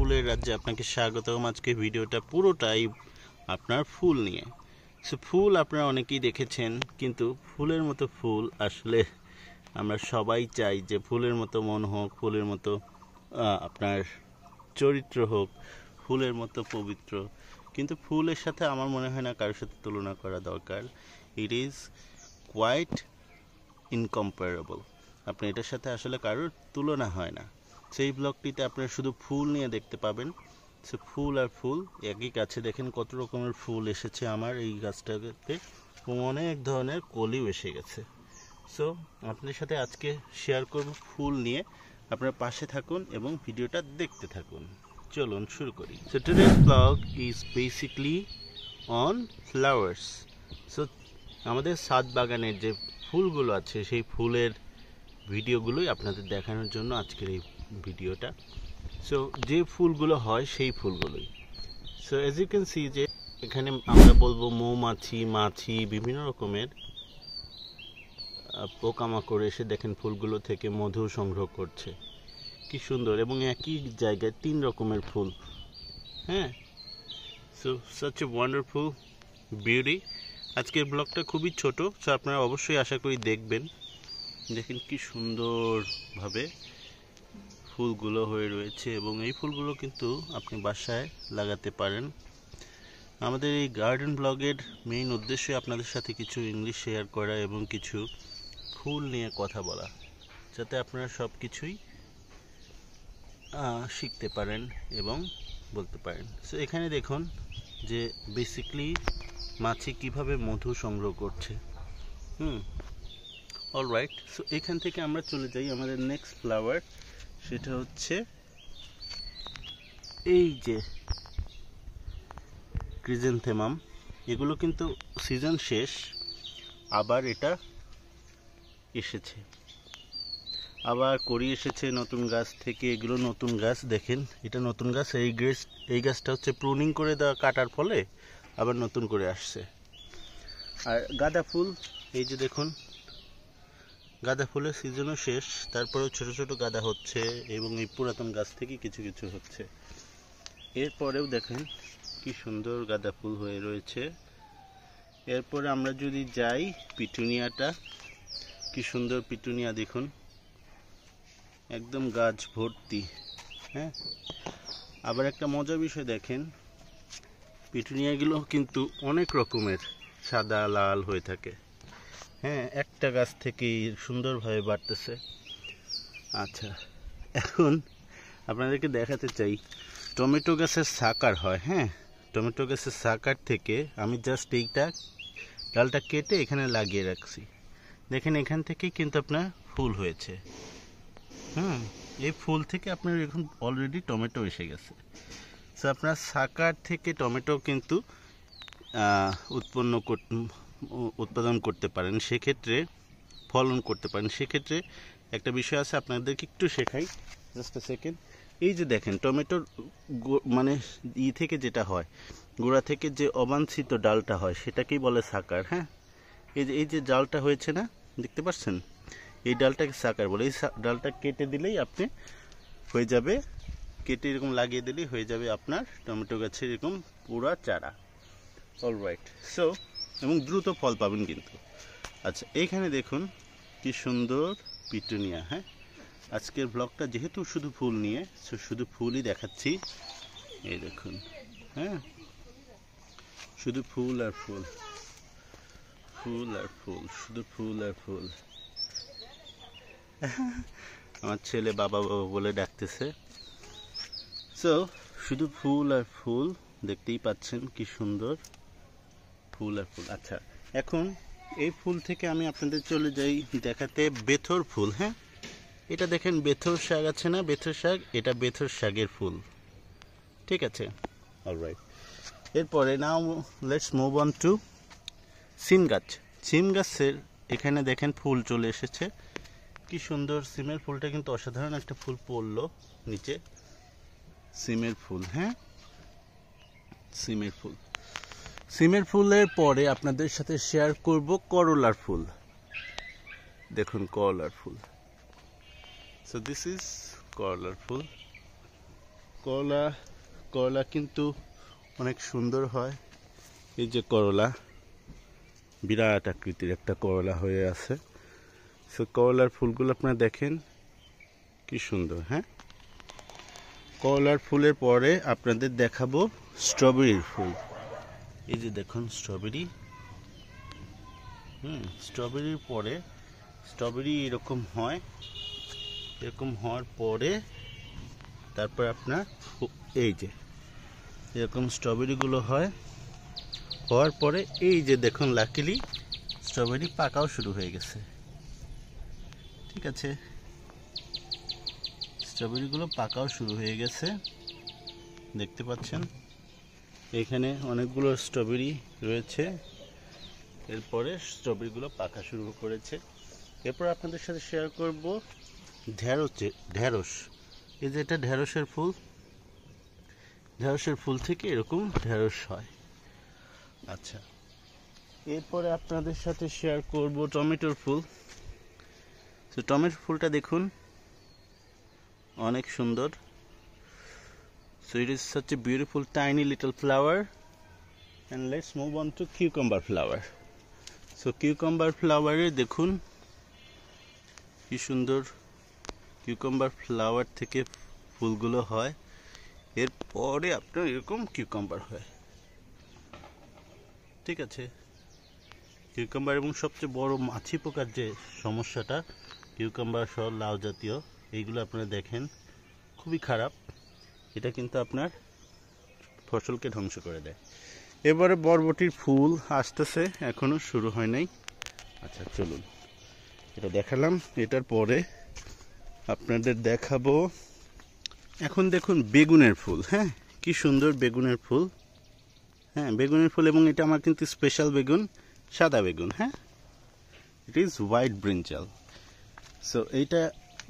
ফুলের রাজ্যে আপনাকে স্বাগতম। আজকে ভিডিওটা পুরোটাই আপনার ফুল নিয়ে। সো ফুল আপনারা অনেকেই দেখেছেন, কিন্তু ফুলের মতো ফুল আসলে আমরা সবাই চাই যে ফুলের মতো মন হোক, ফুলের মতো আপনার চরিত্র হোক, ফুলের মতো পবিত্র। কিন্তু ফুলের সাথে আমার মনে হয় না কারোর সাথে তুলনা করা দরকার। It is quite incomparable. আপনি এটার সাথে আসলে কারোর তুলনা হয় না। সেই ব্লগটিতে আপনারা শুধু ফুল নিয়ে দেখতে পাবেন। সে ফুল আর ফুল একই গাছে দেখেন কত রকমের ফুল এসেছে। আমার এই গাছটাতে অনেক ধরনের কলিও এসে গেছে। সো আপনাদের সাথে আজকে শেয়ার করব ফুল নিয়ে। আপনারা পাশে থাকুন এবং ভিডিওটা দেখতে থাকুন। চলুন শুরু করি। So today's blog is basically on flowers. So আমাদের ছাদ বাগানের যে ফুলগুলো আছে সেই ফুলের ভিডিওগুলোই আপনাদের দেখানোর জন্য আজকের এই ভিডিওটা। সো যে ফুলগুলো হয় সেই ফুলগুলোই। So as you can see যে এখানে আমরা বলবো মৌমাছি, মাছি, বিভিন্ন রকমের পোকামাকড় এসে দেখেন ফুলগুলো থেকে মধু সংগ্রহ করছে। কি সুন্দর, এবং একই জায়গায় 3 রকমের ফুল। হ্যাঁ, so such a wonderful beauty. আজকের ব্লগটা খুবই ছোট, সো আপনারা অবশ্যই আশা করি দেখবেন। দেখেন কি সুন্দরভাবে ফুলগুলো হয়ে রয়েছে, এবং এই ফুলগুলো কিন্তু আপনি বাসায় লাগাতে পারেন। আমাদের এই গার্ডেন ব্লগের মেইন উদ্দেশ্যই আপনাদের সাথে কিছু ইংলিশ শেয়ার করা এবং কিছু ফুল নিয়ে কথা বলা, যাতে আপনারা সব কিছুই শিখতে পারেন এবং বলতে পারেন। সো এখানে দেখুন যে বেসিকলি মাছি কিভাবে মধু সংগ্রহ করছে। অলরাইট, সো এখান থেকে আমরা চলে যাই আমাদের নেক্সট ফ্লাওয়ার। সেটা হচ্ছে এই যে ক্রিজেন্থেমাম। এগুলো কিন্তু সিজন শেষ, আবার এটা এসেছে, আবার করি এসেছে নতুন গাছ থেকে। এগুলো নতুন গাছ, দেখেন এটা নতুন গাছ। এই গাছটা হচ্ছে প্রুনিং করে দেওয়া, কাটার ফলে আবার নতুন করে আসছে। আর গাঁদা ফুল, এই যে দেখুন গাঁদা ফুলের সিজনও শেষ, তারপরেও ছোট ছোট গাঁদা হচ্ছে, এবং এই পুরাতন গাছ থেকে কিছু কিছু হচ্ছে। এরপরেও দেখেন কি সুন্দর গাঁদা ফুল হয়ে রয়েছে। এরপরে আমরা যদি যাই পিটুনিয়াটা, কি সুন্দর পিটুনিয়া দেখুন, একদম গাছ ভর্তি। হ্যাঁ, আবার একটা মজার বিষয় দেখেন, পিটুনিয়াগুলো কিন্তু অনেক রকমের, সাদা লাল হয়ে থাকে। হ্যাঁ, একটা গাছ থেকেই সুন্দরভাবে বাড়তেছে। আচ্ছা, এখন আপনাদেরকে দেখাতে চাই টমেটো গাছের সাকার হয়। হ্যাঁ, টমেটো গাছের সাকার থেকে আমি জাস্ট এইটা ডালটা কেটে এখানে লাগিয়ে রাখছি। দেখেন এখান থেকেই কিন্তু আপনার ফুল হয়েছে। এই ফুল থেকে আপনার এখন অলরেডি টমেটো এসে গেছে। সো আপনার সাকার থেকে টমেটো কিন্তু উৎপাদন করতে পারেন, সেক্ষেত্রে ফলন করতে পারেন। সেক্ষেত্রে একটা বিষয় আছে, আপনাদেরকে একটু শেখাই, জাস্ট আ সেকেন্ড। এই যে দেখেন টমেটোর মানে থেকে যেটা হয়, গোড়া থেকে যে অবাঞ্ছিত ডালটা হয় সেটাকেই বলে সাকার। হ্যাঁ, এই যে ডালটা হয়েছে না, দেখতে পাচ্ছেন, এই ডালটাকে সাকার বলে। এই ডালটা কেটে দিলেই আপনি হয়ে যাবে, কেটে এরকম লাগিয়ে দিলেই হয়ে যাবে আপনার টমেটো গাছের এরকম পুরা চারা। অলরাইট, সো এবং দ্রুত ফল পাবেন কিন্তু। আচ্ছা, এইখানে দেখুন কি সুন্দর পিটুনিয়া। হ্যাঁ, আজকের ব্লগটা যেহেতু শুধু ফুল নিয়ে, শুধু ফুলই দেখাচ্ছি। এই দেখুন, হ্যাঁ, শুধু ফুল আর ফুল, ফুল আর ফুল, শুধু ফুল আর ফুল। আমার ছেলে বাবা বাবা বলে ডাকতেছে। সো শুধু ফুল আর ফুল, দেখতেই পাচ্ছেন কি সুন্দর ফুল আর ফুল। আচ্ছা, এখন এই ফুল থেকে আমি আপনাদের চলে যাই দেখাতে বেথর ফুল। হ্যাঁ, এটা দেখেন বেথর শাক আছে না, বেথর শাক, এটা বেথর শাকের ফুল। ঠিক আছে, অলরাইট। এরপরে now let's move on to সিম গাছ। সিম গাছের এখানে দেখেন ফুল চলে এসেছে, কি সুন্দর। সিমের ফুলটা কিন্তু অসাধারণ একটা ফুল পড়লো নিচে, সিমের ফুল। হ্যাঁ, সিমের ফুল। সিমের ফুলের পরে আপনাদের সাথে শেয়ার করব করলার ফুল। দেখুন করলার ফুল। সো দিস ইজ করলার ফুল। করলা করলা কিন্তু অনেক সুন্দর হয়। এই যে করলা, বিরাট আকৃতির একটা করলা হয়ে আছে। সো করলার ফুলগুলো আপনারা দেখেন কি সুন্দর। হ্যাঁ, করলার ফুলের পরে আপনাদের দেখাবো স্ট্রবেরির ফুল। এই যে দেখুন স্ট্রবেরি। স্ট্রবেরির পরে স্ট্রবেরি এরকম হয়, এরকম হওয়ার পরে তারপর আপনার এই যে এরকম স্ট্রবেরিগুলো হয়, হওয়ার পরে এই যে দেখুন লাকিলি স্ট্রবেরি পাকাও শুরু হয়ে গেছে। ঠিক আছে, স্ট্রবেরিগুলো পাকাও শুরু হয়ে গেছে, দেখতে পাচ্ছেন এখানে অনেকগুলো স্ট্রবেরি রয়েছে। এরপরে স্ট্রবেরিগুলো পাকা শুরু করেছে। এরপর আপনাদের সাথে শেয়ার করব ঢেঁড়স। এই যে এটা ঢেঁড়সের ফুল, ঢেঁড়সের ফুল থেকে এরকম ঢেঁড়স হয়। আচ্ছা, এরপরে আপনাদের সাথে শেয়ার করব টমেটোর ফুল। তো টমেটোর ফুলটা দেখুন অনেক সুন্দর। So it is such a beautiful tiny little flower. And let's move on to cucumber flower. So cucumber ফ্লাওয়ারে দেখুন কি সুন্দর কিউকাম্বার ফ্লাওয়ার থেকে ফুলগুলো হয়, এরপরে আপনার এরকম কিউকাম্বার হয়। ঠিক আছে, কিউকাম্বার এবং সবচেয়ে বড় মাছি পোকার যে সমস্যাটা, কিউকাম্বার সহ লাউ জাতীয় এইগুলো আপনারা দেখেন খুবই খারাপ। এটা কিন্তু আপনার ফসলকে ধ্বংস করে দেয়। এবারে বরবটির ফুল আসতেছে, এখনো শুরু হয় নাই। আচ্ছা চলুন, এটা দেখালাম। এটার পরে আপনাদের দেখাবো এখন দেখুন বেগুনের ফুল। হ্যাঁ, কি সুন্দর বেগুনের ফুল। হ্যাঁ, বেগুনের ফুল, এবং এটা আমার কিন্তু স্পেশাল বেগুন, সাদা বেগুন। হ্যাঁ, it is white brinjal. So এইটা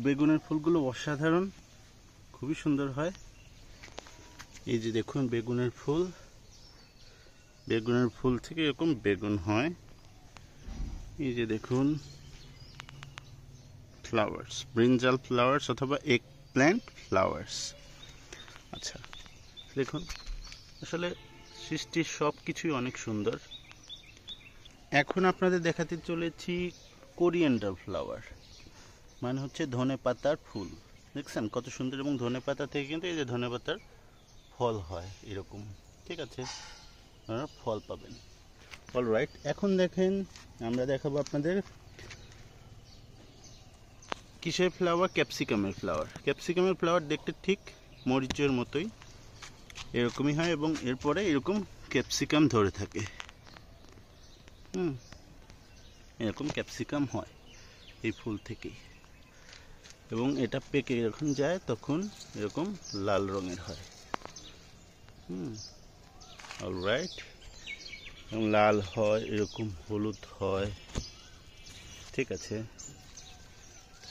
বেগুনের ফুলগুলো অসাধারণ, খুবই সুন্দর হয়। এই যে দেখুন বেগুনের ফুল, বেগুনের ফুল থেকে এরকম বেগুন হয়। এই যে দেখুন ফ্লাওয়ার্স, ব্রিঞ্জাল ফ্লাওয়ার্স অথবা এগ প্ল্যান্ট ফ্লাওয়ার্স। আচ্ছা দেখুন, আসলে সৃষ্টির সব কিছুই অনেক সুন্দর। এখন আপনাদের দেখাতে চলেছি কোরিয়েন্ডার ফ্লাওয়ার, মানে হচ্ছে ধনে পাতার ফুল। দেখছেন কত সুন্দর, এবং ধনে পাতা থেকে কিন্তু এই যে ধনে পাতার ফল হয় এরকম। ঠিক আছে, আপনারা ফল পাবেন। অলরাইট, এখন দেখেন আমরা দেখাবো আপনাদের কিসের ফ্লাওয়ার, ক্যাপসিকামের ফ্লাওয়ার। ক্যাপসিকামের ফ্লাওয়ার দেখতে ঠিক মরিচের মতোই এরকমই হয়, এবং এরপরে এরকম ক্যাপসিকাম ধরে থাকে। এরকম ক্যাপসিকাম হয় এই ফুল থেকেই, এবং এটা পেকে যখন যায় তখন এরকম লাল রঙের হয়। অলরাইট, এবং লাল হয়, এরকম হলুদ হয়। ঠিক আছে,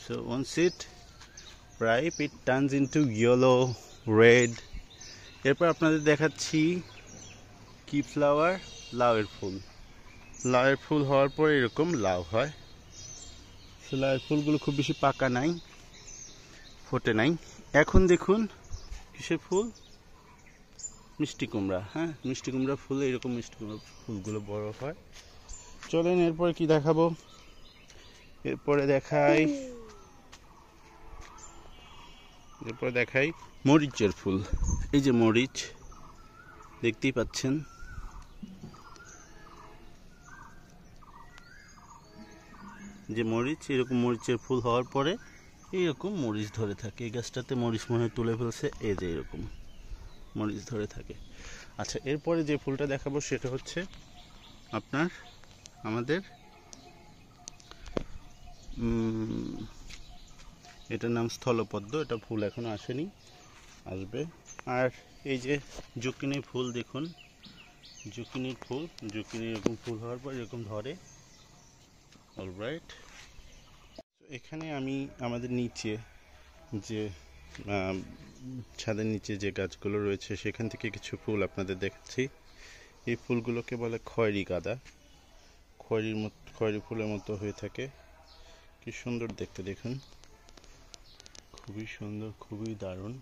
so once it ripe it turns into yellow, red. এরপর আপনাদের দেখাচ্ছি কি ফ্লাওয়ার, লাউয়ের ফুল। লাউয়ের ফুল হওয়ার পরে এরকম লাউ হয়। লাউয়ের ফুলগুলো খুব বেশি পাকা নাই, ফোটে নাই। এখন দেখুন কিসের ফুল, মিষ্টি কুমড়া। হ্যাঁ, মিষ্টি কুমড়া ফুল, এরকম মিষ্টি কুমড়া ফুলগুলো বড় হয়। চলেন এরপরে কি দেখাবো, এরপরে দেখাই মরিচের ফুল। এই যে মরিচ দেখতেই পাচ্ছেন, যে মরিচ, এরকম মরিচের ফুল হওয়ার পরে এইরকম মরিচ ধরে থাকে। এই গাছটাতে মরিচ মনে হয় তুলে ফেলছে, এই যে এরকম মরিচ ধরে থাকে। আচ্ছা, এরপরে যে ফুলটা দেখাবো সেটা হচ্ছে আপনার আমাদের এটার নাম স্থলপদ্ম। এটা ফুল এখনো আসেনি, আসবে। আর এই যে জুকিনি ফুল দেখুন, জুকিনির ফুল, জুকিনি এরকম ফুল হওয়ার পর এরকম ধরে। অলরাইট, এখানে আমি আমাদের নিচে যে ছাদের নিচে যে গাছগুলো রয়েছে সেখান থেকে কিছু ফুল আপনাদের দেখাচ্ছি। এই ফুলগুলোকে বলে খয়েরি গাঁদা। খয়েরি ফুলের মতো হয়ে থাকে, কি সুন্দর দেখতে দেখুন, খুবই সুন্দর, খুবই দারুণ।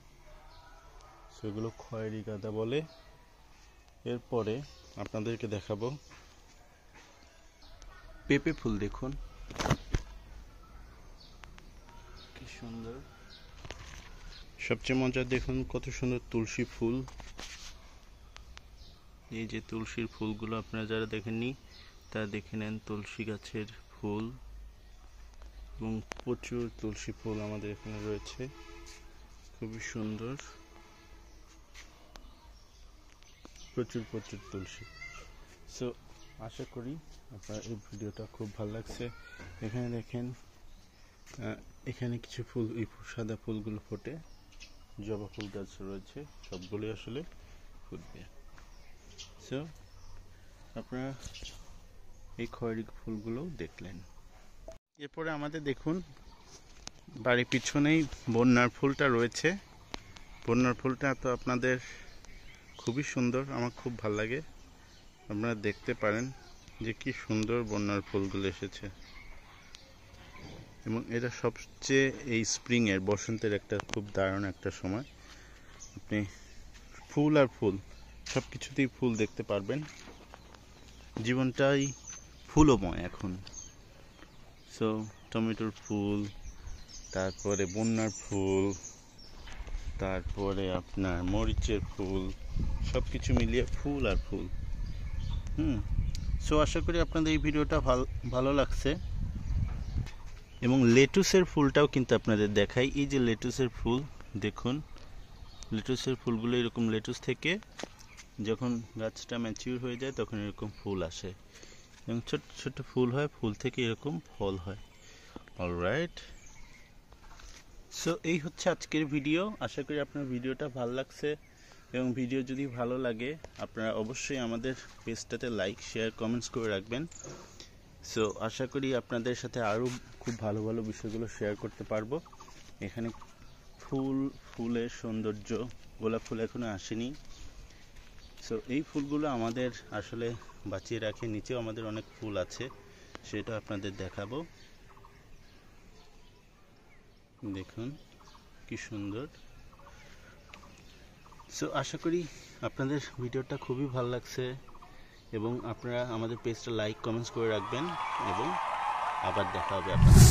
সেগুলো খয়েরি গাঁদা বলে। এরপরে আপনাদেরকে দেখাবো পেঁপে ফুল। দেখুন কি সুন্দর, সবচেয়ে মজার দেখুন কত সুন্দর তুলসী ফুল। এই যে তুলসীর ফুলগুলো আপনারা যারা দেখেননি তারা দেখে নেন, তুলসী গাছের ফুল এবং প্রচুর তুলসী ফুল আমাদের এখানে রয়েছে, খুবই সুন্দর, প্রচুর প্রচুর তুলসী। সো আশা করি আপনার এই ভিডিওটা খুব ভালো লাগছে। এখানে দেখেন এখানে কিছু ফুল, এই সাদা ফুলগুলো ফোটে, জবা ফুল গাছ রয়েছে, সবগুলোই আসলে ফুটবে। সো আপনারা এই খয়েরি ফুলগুলো দেখলেন। এরপরে আমাদের দেখুন বাড়ির পিছনেই বন্যার ফুলটা রয়েছে। বন্যার ফুলটা তো আপনাদের খুবই সুন্দর, আমার খুব ভালো লাগে। আপনারা দেখতে পারেন যে কি সুন্দর বন্যার ফুলগুলো এসেছে, এবং এটা সবচেয়ে এই স্প্রিংয়ের, বসন্তের একটা খুব দারুণ একটা সময়। আপনি ফুল আর ফুল সব কিছুতেই ফুল দেখতে পারবেন, জীবনটাই ফুলময় এখন। সো টমেটোর ফুল, তারপরে বন্যার ফুল, তারপরে আপনার মরিচের ফুল, সব কিছু মিলিয়ে ফুল আর ফুল। সো আশা করি আপনাদের এই ভিডিওটা ভালো লাগছে। এবং লেটুসের ফুলটাও কিন্তু আপনাদের দেখাই। এই যে লেটুসের ফুল দেখুন, লেটুসের ফুলগুলো এরকম, লেটুস থেকে যখন গাছটা ম্যাচিউর হয়ে যায় তখন এরকম ফুল আসে এবং ছোট ছোট ফুল হয়, ফুল থেকে এরকম ফল হয়। অলরাইট, সো এই হচ্ছে আজকের ভিডিও। আশা করি আপনার ভিডিওটা ভালো লাগছে, এবং ভিডিও যদি ভালো লাগে আপনারা অবশ্যই আমাদের পেজটাতে লাইক, শেয়ার, কমেন্টস করে রাখবেন। সো আশা করি আপনাদের সাথে আরও খুব ভালো ভালো বিষয়গুলো শেয়ার করতে পারবো। এখানে ফুলের সৌন্দর্য, গোলাপ ফুল এখনো আসেনি। সো এই ফুলগুলো আমাদের আসলে বাঁচিয়ে রাখে, নিচেও আমাদের অনেক ফুল আছে, সেটা আপনাদের দেখাবো। দেখুন কি সুন্দর। সো আশা করি আপনাদের ভিডিওটা খুবই ভালো লাগছে, এবং আপনারা আমাদের পেজটা লাইক, কমেন্টস করে রাখবেন, এবং আবার দেখা হবে আপনাদের।